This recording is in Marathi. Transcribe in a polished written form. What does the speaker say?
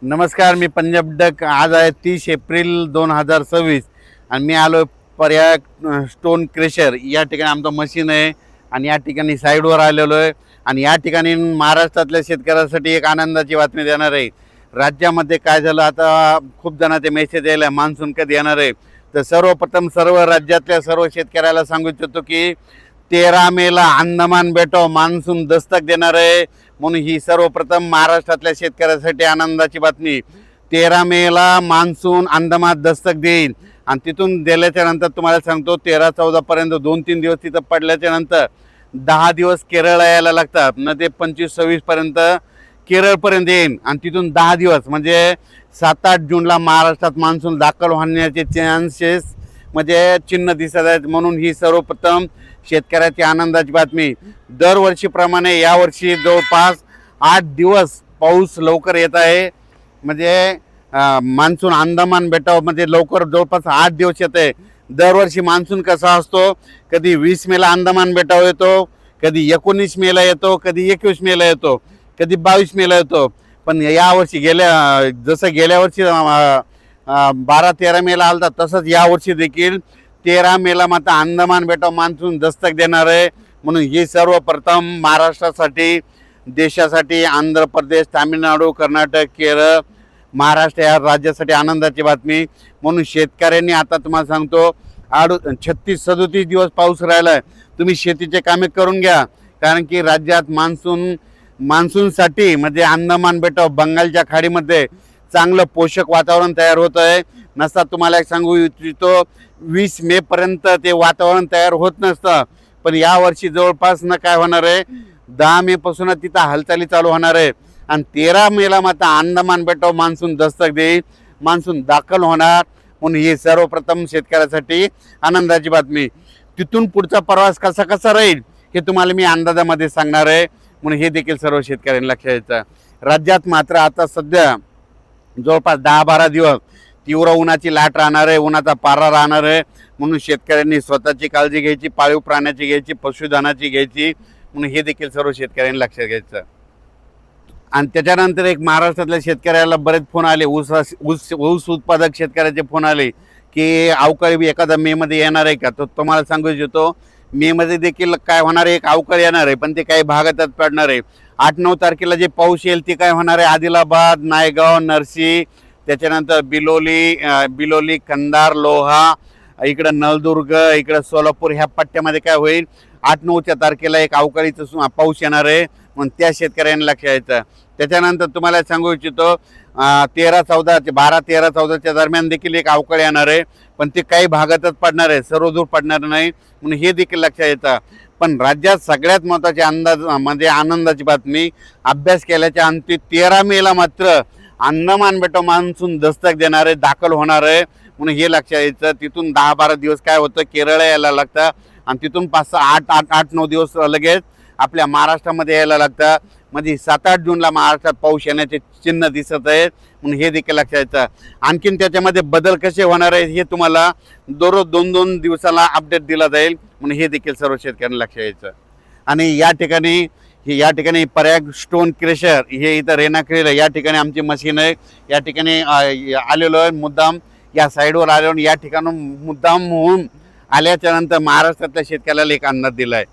नमस्कार, मी पंजाब डक. आज आहे 30 एप्रिल 2026 आणि मी आलो पर्याय स्टोन क्रेशर या ठिकाणी आमचं मशीन आहे आणि या ठिकाणी साईडवर आलेलो आहे. आणि या ठिकाणी महाराष्ट्रातल्या शेतकऱ्यांसाठी एक आनंदाची बातमी देणार आहे. राज्यामध्ये काय झालं, आता खूप जणांचे मेसेज यायला मान्सून कधी येणार आहे. तर सर्वप्रथम सर्व राज्यातल्या सर्व शेतकऱ्याला सांगू इच्छितो की 13 मेला अंदमान बेटावर मान्सून दस्तक देणार आहे. म्हणून ही सर्वप्रथम महाराष्ट्रातल्या शेतकऱ्यासाठी आनंदाची बातमी. 13 मेला मान्सून अंदमान दस्तक देईल आणि तिथून दिल्याच्या नंतर तुम्हाला सांगतो 13-14पर्यंत 2-3 दिवस तिथं पडल्याच्या नंतर 10 दिवस केरळला यायला लागतात. न ते 25-26पर्यंत केरळपर्यंत येईल आणि तिथून 10 दिवस म्हणजे 7-8 जूनला महाराष्ट्रात मान्सून दाखल होण्याचे चान्सेस म्हणजे चिन्ह दिसत आहेत. म्हणून ही सर्वप्रथम शेतकऱ्याची आनंदाची बातमी. दरवर्षीप्रमाणे यावर्षी जवळपास 8 दिवस पाऊस लवकर येत आहे. म्हणजे मान्सून अंदमान बेटामध्ये लवकर जवळपास 8 दिवस येत आहे. दरवर्षी मान्सून कसा असतो, कधी 20 मेला अंदमान बेटावर येतो, कधी 19 मेला येतो, कधी 21 मेला येतो, कधी 22 मेला येतो. पण यावर्षी जसं गेल्या वर्षी 12-13 मेला आलता तसंच यावर्षी देखील 13 मेला मात्र अंदमान बेटावर मान्सून दस्तक देणार आहे. म्हणून ही सर्वप्रथम महाराष्ट्रासाठी, देशासाठी, आंध्र प्रदेश, तामिळनाडू, कर्नाटक, केरळ, महाराष्ट्र या राज्यासाठी आनंदाची बातमी. म्हणून शेतकऱ्यांनी आता तुम्हाला सांगतो 36-37 दिवस पाऊस राहिला आहे. तुम्ही शेतीचे कामे करून घ्या, कारण की राज्यात मान्सूनसाठी म्हणजे अंदमान बेटावर बंगालच्या खाडीमध्ये चांगलं पोषक वातावरण तयार होत आहे. नसता तुम्हाला एक सांगू इच्छितो 20 मेपर्यंत ते वातावरण तयार होत नसतं. पण यावर्षी जवळपास काय होणार आहे, 10 मेपासूनच तिथं हालचाली चालू होणार आहे. आणि 13 मेला मात्र अंदमान बेटावर मान्सून दस्तक देईल, मान्सून दाखल होणार. म्हणून ही सर्वप्रथम शेतकऱ्यासाठी आनंदाची बातमी. तिथून पुढचा प्रवास कसा राहील हे तुम्हाला मी अंदाजामध्ये सांगणार आहे. म्हणून हे देखील सर्व शेतकऱ्यांनी लक्षात घ्यायचं. राज्यात मात्र आता सध्या जवळपास 10-12 दिवस तीव्र उन्हाची लाट राहणार आहे, उन्हाचा पारा राहणार आहे. म्हणून शेतकऱ्यांनी स्वतःची काळजी घ्यायची, पाळीव प्राण्याची घ्यायची, पशुधनाची घ्यायची. म्हणून हे देखील सर्व शेतकऱ्यांनी लक्षात घ्यायचं. आणि त्याच्यानंतर एक महाराष्ट्रातल्या शेतकऱ्याला बरेच फोन आले, ऊस उत्पादक शेतकऱ्याचे फोन आले की अवकाळी एखादा मेमध्ये येणार आहे का. तर तुम्हाला सांगू इच्छितो मेमध्ये देखील काय होणार आहे, एक अवकाळी येणार आहे, पण ते काही भागातच पडणार आहे. 8-9 तारखेला जे पाऊस येईल ते काय होणार आहे, आदिलाबाद, नायगाव, नरसी, त्याच्यानंतर बिलोली, कंधार, लोहा, इकडं नळदुर्ग, इकडं सोलापूर ह्या पट्ट्यामध्ये काय होईल, 8-9 तारखेला एक अवकाळीचा पाऊस येणार आहे. म्हणून त्या शेतकऱ्यांनी लक्ष द्यायचं. त्याच्यानंतर तुम्हाला सांगू इच्छितो 12-13 दरम्यान देखील एक अवकाळी येणार आहे, पण ते काही भागातच पडणार आहे, सर्वदूर पडणार नाही. म्हणून हे देखील लक्षात येतं. पण राज्यात सगळ्यात महत्त्वाची म्हणजे आनंदाची बातमी, अभ्यास केल्याच्या अंती 13 मेला मात्र अंदमान बेटावर मान्सून दस्तक देणार आहे, दाखल होणार आहे. म्हणून हे लक्षात यायचं. तिथून 10-12 दिवस काय होतं, केरळ यायला लागतं आणि तिथून 5-6-8-9 दिवस लगेच आपल्या महाराष्ट्रामध्ये यायला लागतं. म्हणजे 7-8 जूनला महाराष्ट्रात पाऊस येण्याचे चिन्ह दिसत आहेत. म्हणून हे देखील लक्षात यायचं. आणखीन त्याच्यामध्ये बदल कसे होणार आहेत हे तुम्हाला दररोज 2-2 दिवसाला अपडेट दिला जाईल. म्हणून हे देखील सर्व शेतकऱ्यांना लक्षात यायचं. आणि या ठिकाणी पर्याय स्टोन क्रेशर हे इथं रेणाखेडीला या ठिकाणी आमची मशीन आहे. या ठिकाणी आलेलो आहे, मुद्दाम या साईडवर आलेलो, या ठिकाणून मुद्दाम होऊन आल्याच्या नंतर महाराष्ट्रातल्या शेतकऱ्याला एक अंदाज दिला आहे.